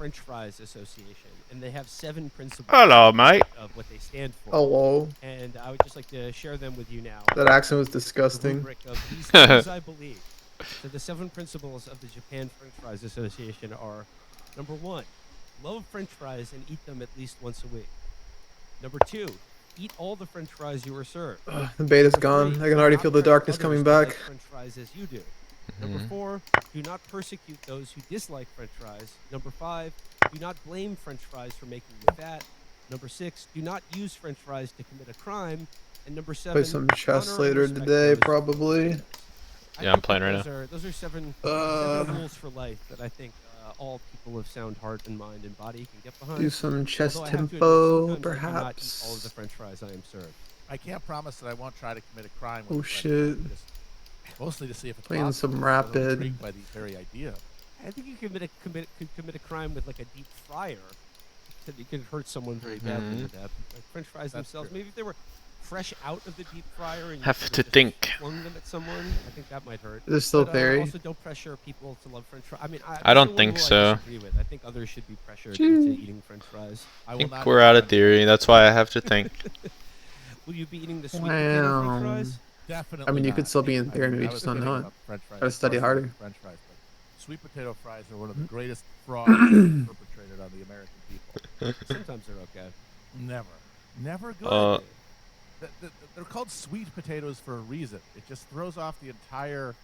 French Fries Association, and they have 7 principles Hello, mate. of what they stand for. Hello. And I would just like to share them with you now. That accent was The disgusting. rubric of these things I believe. So the 7 principles of the Japan French Fries Association are: number 1, love French fries and eat them at least once a week. Number 2, eat all the French fries you are served. The bait is Number gone. 3, I can already not feel the pressure darkness others coming to like back. French fries as you do. Number 4, do not persecute those who dislike French fries. Number 5, do not blame French fries for making you fat. Number 6, do not use French fries to commit a crime. And number 7, Play some chess honor and later respect today, those who probably. others. I Yeah, I'm think playing right those now. those are seven rules for life that I think all people of sound heart and mind and body can get behind. Do some chess Although I have to admit, tempo, sometimes I do not eat all of the perhaps. French fries I am served. I can't promise that I won't try to commit a crime with Oh a French shit. fry, just mostly to see if it's Playing possible. some I'm a little rapid. intrigued by the very idea. I think you could commit a crime with like a deep fryer. That you could hurt someone very badly with that. Like French fries That's themselves, true. maybe if they were fresh out of the deep fryer and you Have sort of to just think. flung them at someone, I think that might hurt. Is this still But Perry? also, don't pressure people to love French fries. I mean, I don't this is the one think rule so. I disagree with. I think others should be pressured into eating French fries. I I will think not we're eat out of French theory. fries. That's why I have to think. Will you be eating the sweet potato French Wow. fries? Definitely. I mean, you not. could still be in I theory, mean, maybe I just was don't kidding know it. about French fries. Gotta Of study course I like harder. French fries, but sweet potato fries are one of the greatest frauds perpetrated on the American people. Sometimes they're okay. Never good. They're called sweet potatoes for a reason. It just throws off the entire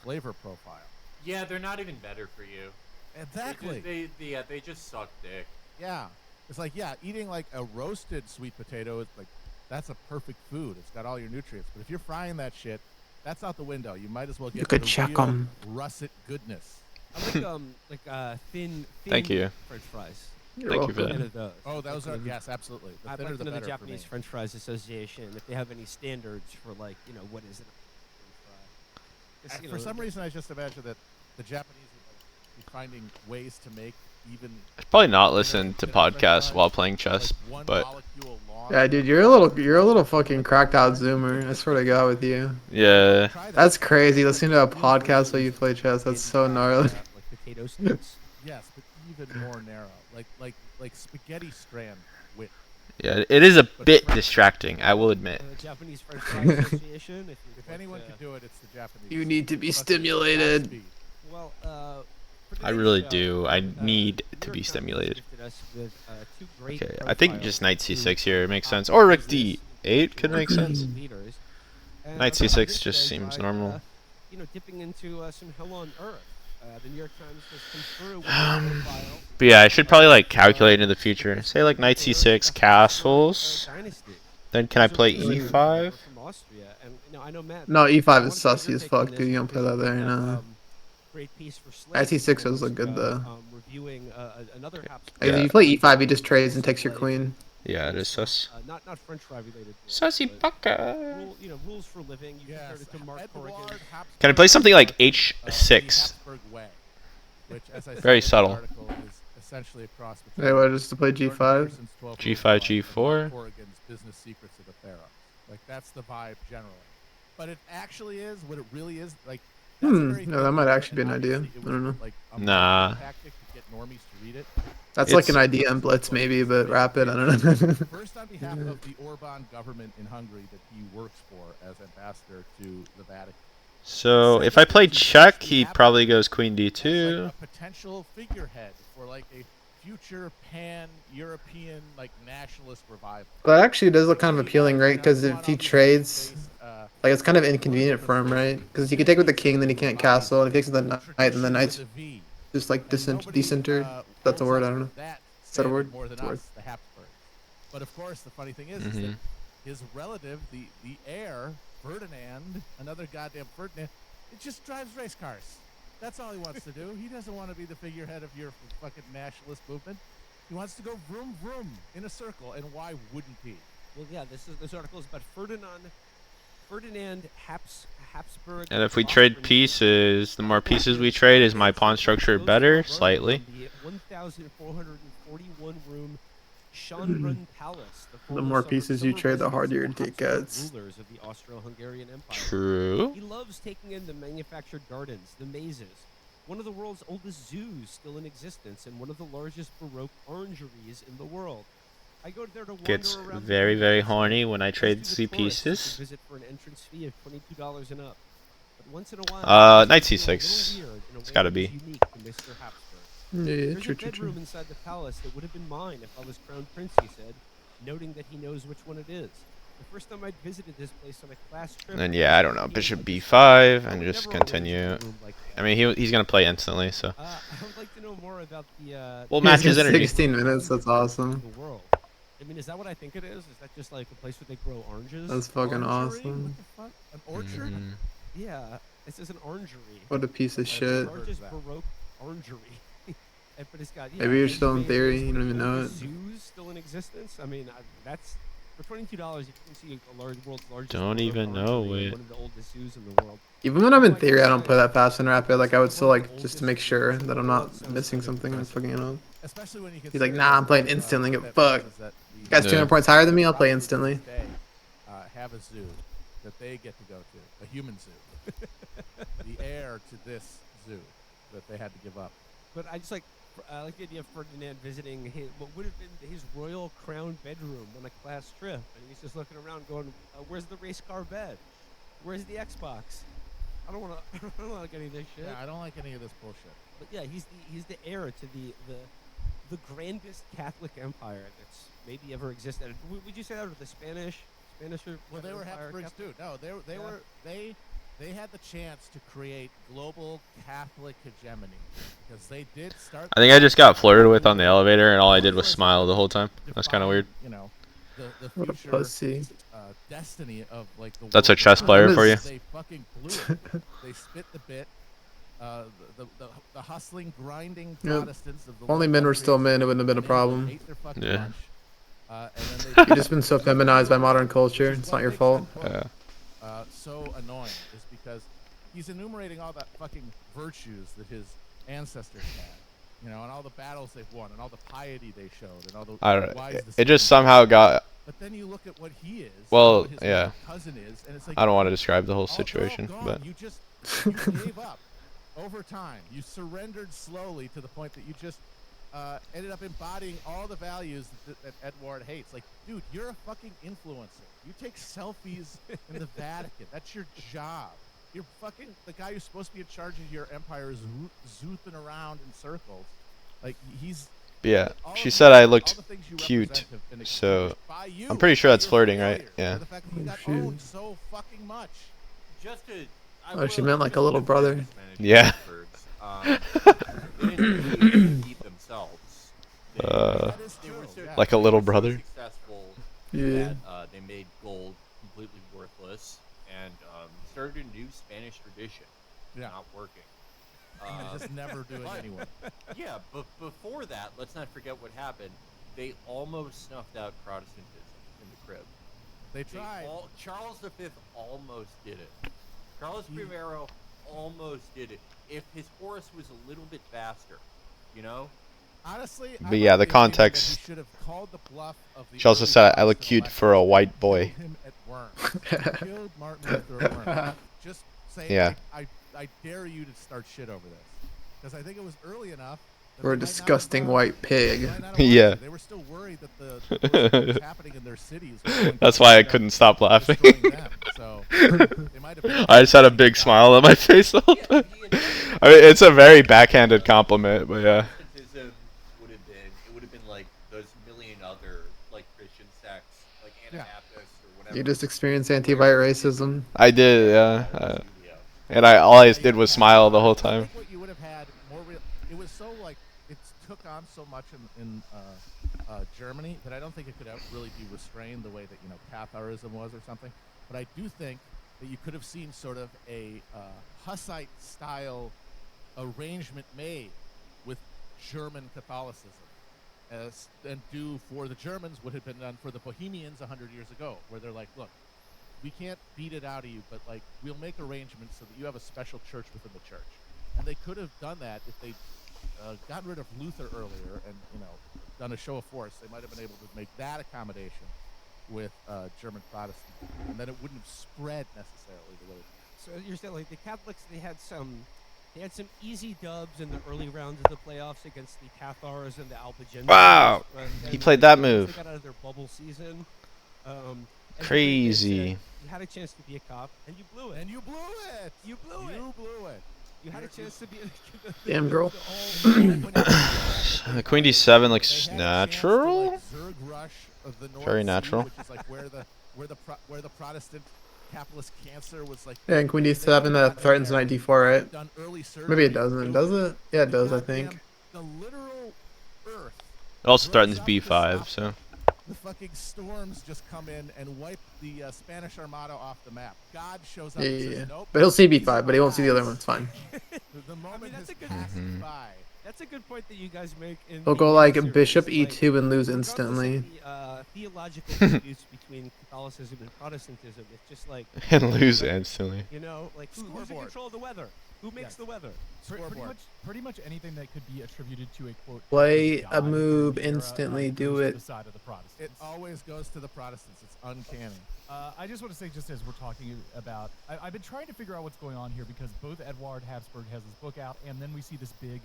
flavor profile. Yeah, they're not even better for you. Exactly. They just suck dick. Yeah. It's like, yeah, eating like a roasted sweet potato is like, that's a perfect food. It's got all your nutrients. But if you're frying that shit, that's out the window. You might as well get could the check real 'em. russet goodness. I like thin Thank you. French fries. You're Thank you for welcome. that. Those. Oh, those are, Like, yes, absolutely. The I'd thinner like the to know the better for me. Japanese French Fries Association if they have any standards for like, what is it? French fry. 'Cause, For some reason, I just imagine that the Japanese would be finding ways to make even I'd probably not listen to thinner French podcasts fries, while playing chess, like one but molecule long. Yeah, dude, you're a little fucking cracked out zoomer. I swear to God with you. yeah. Try that. That's crazy. Listening to a Real podcast while versions you play chess. That's in so fact, gnarly. Like potato sticks. Yes, but even more narrow, like spaghetti strand width. Yeah, it is a bit distracting, I will admit. The Japanese French Fries Association. If anyone could do it, it's the Japanese. You need to be Plus, it's fast stimulated. speed. Well, I really do. I need to be stimulated. Okay, I think just knight c6 here makes sense. Or rook d8 could make sense. Knight c6 just seems normal. Dipping into some hell on earth. The New York Times has come through with a profile. But yeah, I should probably like calculate in the future. Say like knight c6 castles. Then can I play e5? From Austria, and I know Matt. No, E5 I is wanna see your sussy as take fuck, on dude. this You don't play that because there, we have, no. Great piece for Knight Slate c6 a does few look good, weeks ago, though. Reviewing another Habsburg. Like, if you play E5, he just trades and takes your queen. Yeah, it is sus. Not French fry related. Sussy but bucka. rules for living. You Yes, compared it to Mark Edward Corrigan. Habsburg, Can I play something like the h6? Habsburg way, which, as I said Very in the subtle. article, is essentially a cross between Hey, what, just to play Jordan G5? Peterson's 12 G5, Rules of Life and G4. Mark Corrigan's Business Secrets of the Pharaoh. Like, that's the vibe generally. But it actually is what it really is. Like, that's a very Yeah, thin that might line, actually be and an idea. obviously it I don't was, know. like, a Nah. marketing tactic to get normies to read it. That's like It's- an idea in Blitz, maybe, but rapid. I don't know. First, on behalf of the Orban government in Hungary that he works for as ambassador to the Vatican. So if I play check, he probably goes queen As, d2. like, a potential figurehead for like a future pan-European like nationalist revival. But actually, it does look kind of appealing, right? Because if he trades, like, it's kind of inconvenient for him, right? Because you can take with the king, then he can't castle, and if he takes with the knight, and the knight's just like decentered. That's a word, I don't know. Is that a word? More than It's a word. us, the Habsburgs. But of course, the funny thing is Mm-hmm. that his relative, the heir, Ferdinand, another goddamn Ferdinand, it just drives race cars. That's all he wants to do. He doesn't want to be the figurehead of your fucking nationalist movement. He wants to go vroom vroom in a circle, and why wouldn't he? Well, yeah, this article is about Ferdinand Habsburg. And if we trade pieces, the more pieces we trade, is my pawn structure better? Slightly. 1,441 room Schönbrunn Palace. The more pieces you trade, the harder your dick gets. Rulers of the Austro-Hungarian Empire. True. He loves taking in the manufactured gardens, the mazes, one of the world's oldest zoos still in existence, and one of the largest Baroque orangeries in the world. I go there to wander Gets around very, the very Louvre, horny when I as trade do C the tourists who pieces. visit for an entrance fee of $22 and up. But once in a while, Knight feel a little C6. weird in a It's way gotta that is be. unique to Mr. Habsburg. Yeah, There's true, a true, bedroom true. inside the palace that would have been mine if I was crown prince, he said, noting that he knows which one it is. The first time I'd visited this place on a class trip. And yeah, I don't know. Bishop B5 and just continue. Like I mean, he's gonna play instantly, so I would like to know more about the. we'll Yeah, match it's his got energy. 16 minutes. That's awesome. The world. I mean, is that what I think it is? Is that just like a place where they grow oranges? That's fucking Orangery? awesome. What the fuck? An orchard? Mhm. Yeah, it says an orangery. What a piece of The shit. largest that. Baroque orangery. But it's got. Yeah, Maybe you're and still in Spain theory, is you don't one of even the know oldest it. Zoos still in existence. I mean, that's for $22. You can see a world's largest. Don't Baroque even know orangery and it. one of the oldest zoos in the world. Even when I'm in Like theory, I don't say, play that fast and rapid. Like, I would still, one of the like, just to oldest make sure zoos in that the I'm world not sounds missing kind of something and impressive. fucking it up. Especially when you He's like, consider nah, that I'm playing what, instantly. what Get that fucked. means is that the Guy's Yeah. 200 points higher than me, I'll play Habsburgs to instantly. this day, have a zoo that they get to go to, a human zoo. The heir to this zoo that they had to give up. But I just like the idea of Ferdinand visiting what would have been his royal crown bedroom on a class trip, and he's just looking around, going, "Where's the race car bed? Where's the Xbox? I don't want to. I don't like any of this shit." Yeah, I don't like any of this bullshit. But yeah, he's the heir to the grandest Catholic empire that's maybe ever existed. Would you say that was the Spanish or Well, they were empire Habsburgs too. Catholic? No, they Yeah. were they had the chance to create global Catholic hegemony because they did start. I think I just got flirted with on the elevator, and all I did was smile the whole time. That's kind of weird. You know, the What a future pussy. destiny of like the. That's a world chess economy. player for you. They fucking blew it. They spit the bit. The hustling, grinding Yep. Protestants of the If only Low men were Countries still men, it wouldn't have been a and England problem. ate their fucking Yeah. lunch, and then You've just been so feminized by modern culture. It's not your fault. Yeah. So annoying is because he's enumerating all the fucking virtues that his ancestors had, you know, and all the battles they've won, and all the piety they showed, and all the I don't. wise It decisions just they somehow made. got. But then you look at what he is, Well, what his yeah. little cousin is, and it's like I don't want to describe the whole all- they're all situation, gone. but you gave up over time. You surrendered slowly to the point that you just ended up embodying all the values that Edward hates. Like, dude, you're a fucking influencer. You take selfies in the Vatican. That's your job. You're fucking the guy who's supposed to be in charge of your empire is zooming around in circles. Like he's. yeah. all She of said you- I all looked the things you cute, represent have been so extinguished by you, I'm pretty sure by that's your flirting, right? failure, Yeah. by the fact that you got shit. owned so fucking much. Just to. Oh, she meant like a little brother. Yeah. They didn't really eat themselves. Uh, That is They true. were so, yeah. Like a little they were brother? So successful Yeah. that they made gold completely worthless and started a new Spanish tradition. Yeah. Not working. Just never doing but- anyway. Yeah, but before that, let's not forget what happened. They almost snuffed out Protestantism in the crib. They tried. Charles V almost did it. Carlos He- I almost did it. If his horse was a little bit faster, you know? Honestly, But yeah, the context- He should have called the bluff of the She also early said I look Protestant cute election for a white and boy. killed him at Worms. Killed Martin Luther at Worms. Just say, Yeah. I dare you to start shit over this. Because I think it was early enough. that Or a they might not have, disgusting white pig. they might not have Yeah. wanted it. They were still worried that what was happening in their cities. was going to That's why I end up couldn't stop laughing. destroying them. So they might have been I just had a big smile on my face the whole time. I mean, it's a very backhanded compliment, but yeah. Protestantism would have been like those million other like Christian sects, like Yeah. Anabaptists or whatever. You just experienced anti-white racism. I did, yeah. And all I did was smile the whole I time. think what you would have had more real. It was so like it took on so much in Germany that I don't think it could really be restrained the way that Catharism was or something. But I do think that you could have seen sort of a Hussite style arrangement made with German Catholicism, and do for the Germans what had been done for the Bohemians 100 years ago, where they're like, look, we can't beat it out of you, but like we'll make arrangements so that you have a special church within the church. And they could have done that if they gotten rid of Luther earlier and done a show of force. They might have been able to make that accommodation with German Protestants, and then it wouldn't have spread necessarily the way. So you're saying like the Catholics, they had some They had some easy dubs in the early rounds of the playoffs against the Cathars and the Albigenses. Wow, he played that move. They got out of their bubble season. Crazy. You had a chance to be a cop, and you blew it. And you blew it. You blew it. You blew it. You had a chance to be a Damn girl. Queen D7 looks natural. Very natural. Which is like where the Protestant capitalist cancer was like. Yeah, and Queen D7 that threatens knight D4, right? Maybe it doesn't. Does it? Yeah, it does, I think. The literal earth. It also threatens B5, so. The fucking storms just come in and wipe the Spanish Armada off the map. God shows up and says, nope. But he'll see B5, but he won't see the other one. It's fine. The moment that's has a good passed by. That's a good point that you guys make. He'll go like bishop E2 and lose instantly. Theological disputes between Catholicism and Protestantism. It's just like and lose instantly. You know, like who's in control of the weather? Who makes the weather? Pretty much anything that could be attributed to a quote. Play a move instantly. Do it. It always goes to the Protestants. It's uncanny. I just want to say, just as we're talking about, I've been trying to figure out what's going on here because both Eduard Habsburg has his book out, and then we see this big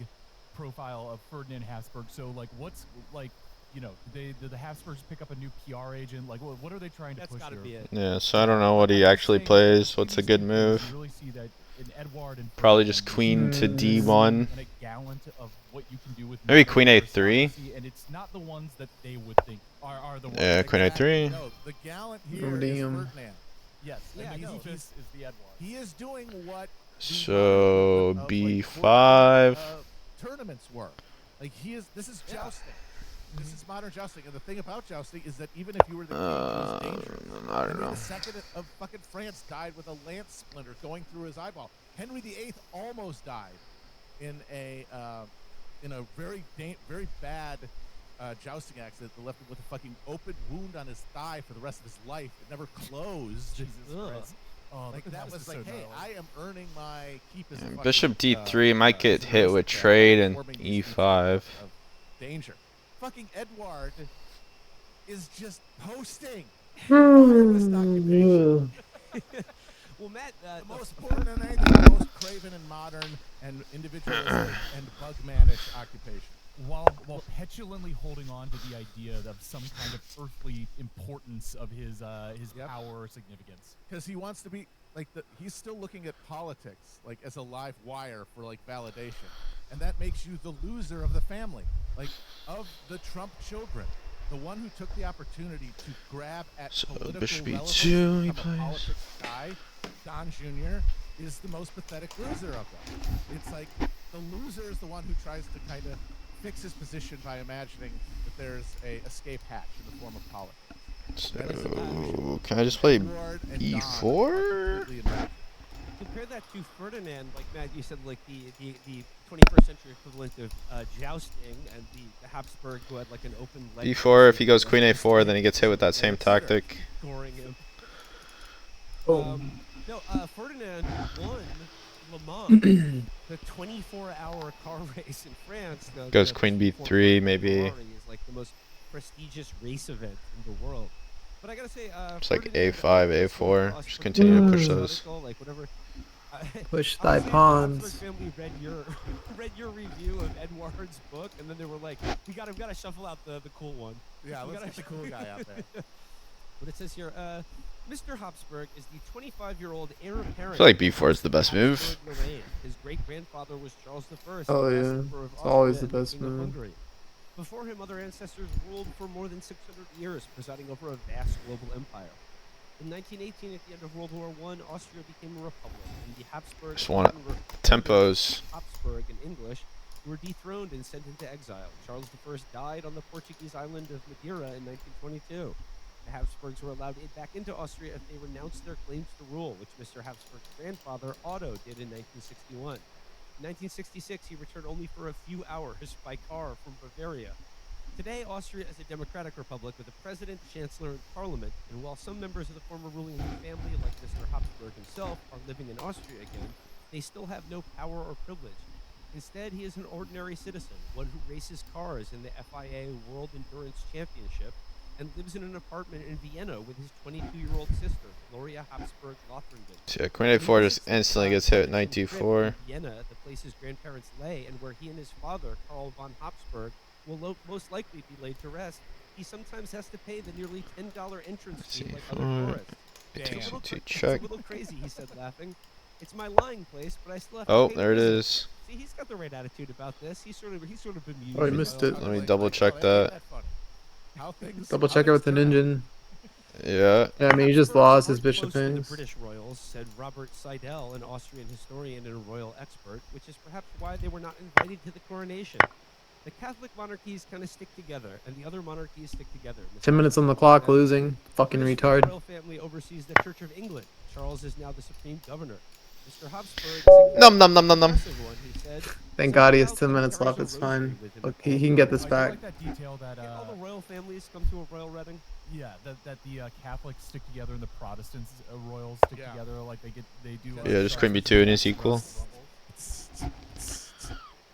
profile of Ferdinand Habsburg. So, like, what's like, you know, did the Habsburgs pick up a new PR agent? Like, what are they trying to push? That's gotta be it. Yeah, so I don't know what he actually plays. What's a good move? You really see that in Eduard and probably just queen to D1. And a gallant of what you can do with maybe queen A3. And it's not the ones that they would think are the ones. Yeah, queen A3. No, the gallant here is Ferdinand. Yes, yeah, no, is the Eduard. He is doing what. So B5. Tournaments were. Like this is jousting. This is modern jousting, and the thing about jousting is that even if you were the king, it was dangerous. I don't know. The second of fucking France died with a lance splinter going through his eyeball. Henry VIII almost died in a very bad jousting accident that left him with a fucking open wound on his thigh for the rest of his life. It never closed. Jesus Christ. Oh, like that was like, hey, I am earning my keep as a Bishop D3 might get hit with trade and E5. Danger. Fucking Eduard is just posting. Well, Matt, the most important and the most craven and modern and individualistic and bugmanish occupation. While petulantly holding on to the idea of some kind of earthly importance of his power or significance, because he wants to be like he's still looking at politics like as a live wire for like validation, and that makes you the loser of the family, like of the Trump children, the one who took the opportunity to grab at political Bishop relevance. E2 he plays. Politics guy, Don Jr. is the most pathetic loser of them. It's like the loser is the one who tries to kind of fix his position by imagining that there's a escape hatch in the form of politics. So, can I just play E4? Compare that to Ferdinand, like Matt, you said, like the 21st century equivalent of jousting, and the Habsburg who had like an open leg. E4, if he goes queen A4, then he gets hit with that same tactic. Scoring him. Ferdinand won Le Mans, the 24-hour car race in France. Goes queen B3, maybe. Is like the most prestigious race event in the world. But I gotta say, it's like A5, A4. Just continue to push those. Like whatever. Push thy pawns. Family read your review of Eduard's book, and then they were like, "We gotta shuffle out the cool one." Yeah, let's get the cool guy out there. But it says here, Mr. Habsburg is the 25-year-old heir apparent. I feel like B4 is the best move. His great-grandfather was Charles I. Oh yeah, it's always the best move. Before him, other ancestors ruled for more than 600 years, presiding over a vast global empire. In 1918, at the end of World War I, Austria became a republic, and the Habsburg just want tempos. Habsburg in English were dethroned and sent into exile. Charles I died on the Portuguese island of Madeira in 1922. The Habsburgs were allowed back into Austria if they renounced their claims to rule, which Mr. Habsburg's grandfather Otto did in 1961. In 1966, he returned only for a few hours by car from Bavaria. Today, Austria is a democratic republic with a president, chancellor, and parliament, and while some members of the former ruling family, like Mr. Habsburg himself, are living in Austria again, they still have no power or privilege. Instead, he is an ordinary citizen, one who races cars in the FIA World Endurance Championship, and lives in an apartment in Vienna with his 22-year-old sister, Gloria Habsburg Lothringen. So yeah, Queen A4 just instantly gets hit with knight d4. Vienna, the place his grandparents lay, and where he and his father, Karl von Habsburg, will most likely be laid to rest. He sometimes has to pay the nearly $10 entrance fee like other tourists. Takes you to It's check. a little crazy, he said, laughing. It's my lying place, but I still have to Oh, pay there it the visit." is. See, he's got the right attitude about this. He's sort of bemused. Oh, I missed it. Let me double check that. How things, Double check it with an engine. Yeah. Yeah, I mean, he just Habsburgs lost his aren't bishop close to the hangs. British royals, said Robert Seidel, an Austrian historian and a royal expert, which is perhaps why they were not invited to the coronation. The Catholic monarchies kind of stick together, and the other monarchies stick together. 10 minutes on the clock, The losing. Fucking British retard. royal family oversees the Church of England. Charles is now the supreme governor. Mr. Habsburg is a Nom nom nom nom nom. progressive one, he said. Thank God he has Somehow 10 he minutes carries left. a It's rosary fine. with him Look, at all he can get times. this I do back. like that detail that Can't all the royal families come to a royal wedding? yeah, that the Catholics stick together and the Protestants royals stick Yeah. together. Like they do. Yeah, just couldn't be two and is equal.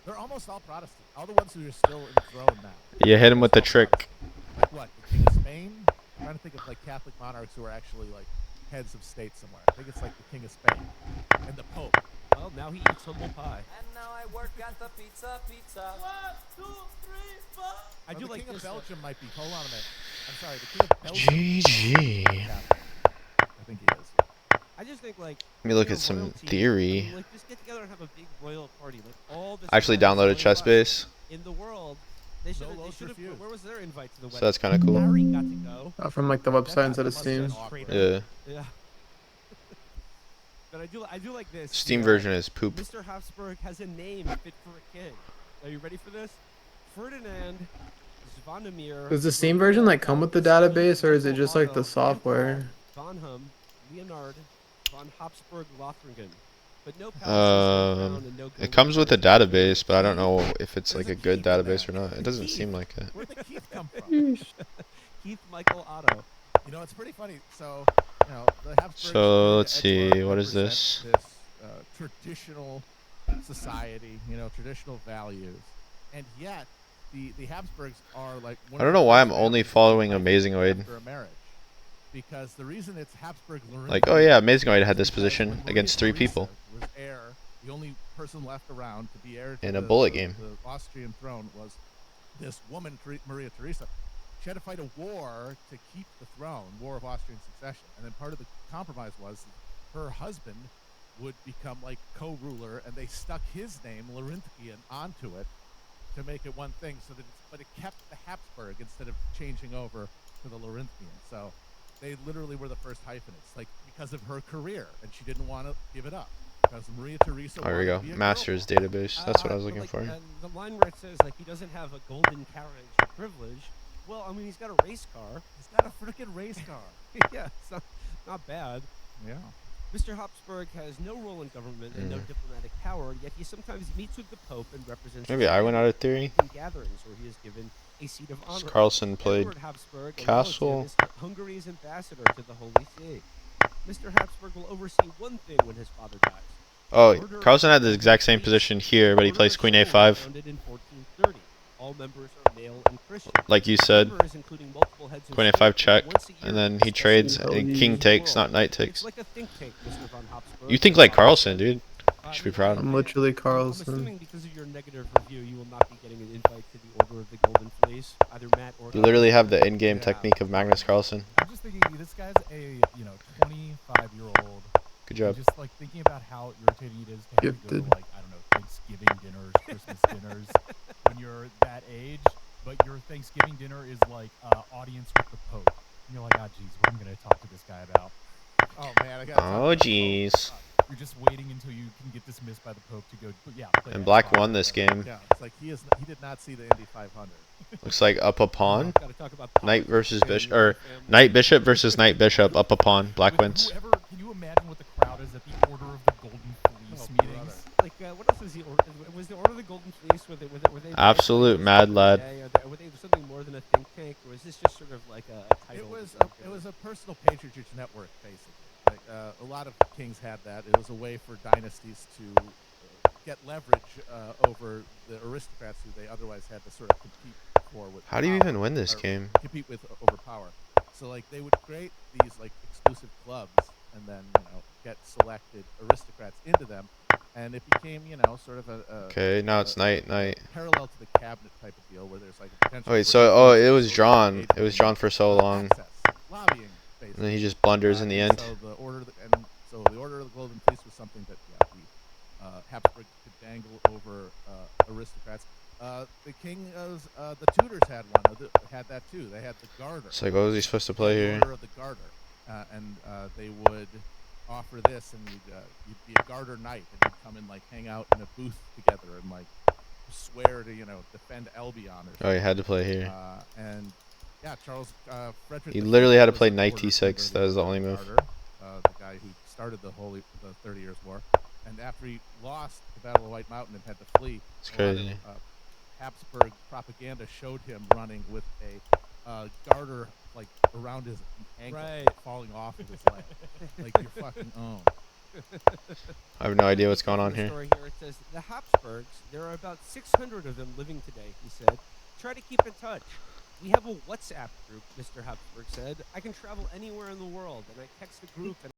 They're almost all Protestant. All the ones who are still enthroned now. Yeah, hit him with the trick. Like what? The King of Spain? I'm trying to think of like Catholic monarchs who are actually like heads of state somewhere. I think it's like the King of Spain and the Pope. Well, now he eats humble pie. And now I work at the pizza. 1, 2, 3, 4. I do the like King this. of Belgium might be. Hold on a minute. I'm sorry. The King of Belgium. GG. Catholic. I think he is. I just think like. Let me look you know, at some royalty, theory. I mean, like, just get together and have a big royal party. Like all the. I actually survivors downloaded chess base, in the world. They should Lows have. refused. Where was their invite to the wedding? so that's kind of cool. Harry got to go. From like the website instead of must Steam. have been awkward. Yeah. Yeah. But I do like this. Steam version is poop. Mr. Habsburg has a name fit for a king. Are you ready for this? Ferdinand Zvonimir. Does the Steam version like come with the database, or is it just like the software? Von Hum, Leonard von Habsburg Lothringen. But no palaces, no crown, and no It golden comes with a carriage. database, but I don't know if it's like a good database or not. It doesn't seem like it. Where'd the Keith come from? Keith Michael Otto. You know, it's pretty funny. So, you know, the Habsburgs So, let's see, Edward what is represent this? Traditional society, you know, traditional values, and yet the Habsburgs are like. One I of don't the know why first I'm only families to following fight Amazingoid. after a marriage, because the reason it's Habsburg. Like, oh yeah, Amazingoid had this because position when Maria against 3 Theresa people. Was heir, the only person left around to be heir to In a the- bullet the- game. The Austrian throne was this woman, Maria Theresa. She had to fight a war to keep the throne, War of Austrian Succession. And then part of the compromise was her husband would become like co-ruler, and they stuck his name, Laurentian, onto it to make it one thing. So that, but it kept the Habsburg instead of changing over to the Laurentian. So they literally were the first hyphenates, like because of her career, and she didn't want to give it up. Because Maria Teresa. Oh, here we wanted go. to be a Master's girl. database. That's what I was But, looking like, for. the line where it says like he doesn't have a golden carriage or privilege. Well, I mean he's got a race car. He's got a freaking race car. Yeah, it's not bad. Yeah. Mr. Habsburg has no role in government and no diplomatic power, yet he sometimes meets with the Pope and represents. Maybe his I went family out of theory. in gatherings where he is given a seat of honor. Carlson played Edward Habsburg, a Castle. relative, is Hungary's ambassador to the Holy See. Mr. Habsburg will oversee one thing when his father dies. Oh, Carlson had the exact same position here, but he plays Queen A5. Founded in 1430. All members are male and Christian. Like you said, Members, including multiple heads of Queen state, A5 check, once a year and then he discuss trades, the and Oh, king yeah. takes, not knight It's takes. like a think tank, Mr. von Habsburg. You think like Carlson, dude. You should be proud. I'm literally I'm Carlson. assuming because of your negative review, you will not be getting an invite to the Order of the Golden Fleece, either Matt or. You literally have the in-game Yeah. technique of Magnus Carlsen. I'm just thinking this guy's a 25-year-old. Good job. Just like thinking about how irritating it is to have to go Gifted. to like I don't know Thanksgiving dinners, Christmas dinners when you're that age, but your Thanksgiving dinner is like audience with the Pope, and you're like, oh geez, what am I gonna talk to this guy about? Oh man, I got. Oh jeez. You're just waiting until you can get dismissed by the Pope to go. Yeah. Play And Xbox Black or won this whatever. game. Yeah, it's like he did not see the Indy 500. Looks like up a pawn. Gotta talk about Knight versus politics, bishop, family, or family. knight bishop versus knight bishop. Up a pawn. Black wins. Whoever, can you imagine what the crowd is at the Order of the Golden Fleece Oh, meetings? Like, what else was the order? Was the Order of the Golden Fleece? Were they Absolute mad lad. Were they something more than a think tank, or was this just sort of like a title? It was a personal patronage network, basically. Like, a lot of kings had that. It was a way for dynasties to get leverage over the aristocrats who they otherwise had to sort of compete core with How do you power, even win this or game? compete with over power. So like they would create these like exclusive clubs and then get selected aristocrats into them, and it became sort of a Okay, now it's night. parallel to the cabinet type of deal where there's like a potential. Oh wait, for so influence it and was social drawn. engagement It was and, drawn for so long, access, lobbying, and basically. then he just blunders in the And end. So the order, the Order of the Golden Fleece was something that the Habsburg could dangle over aristocrats. The king of the Tudors had had that too. They had the Garter. It's like, what was he supposed to play the here? Order of the Garter, and they would offer this, and you'd be a Garter knight, and you'd come and like hang out in a booth together and like swear to defend Albion or something. Oh, he had to play here. And yeah, Charles Frederick. He literally had to play was knight ordered d6. member of That was the only move. Garter, the guy who started the 30 Years' War. And after he lost the Battle of White Mountain and had to flee, It's a lot crazy. of Habsburg propaganda showed him running with a garter like around his ankle, Right. like, falling off of his leg, like your fucking own. I have no idea what's going on The here. story here, it says, the Habsburgs, there are about 600 of them living today, he said. Try to keep in touch. We have a WhatsApp group, Mr. Habsburg said. I can travel anywhere in the world, and I text the group and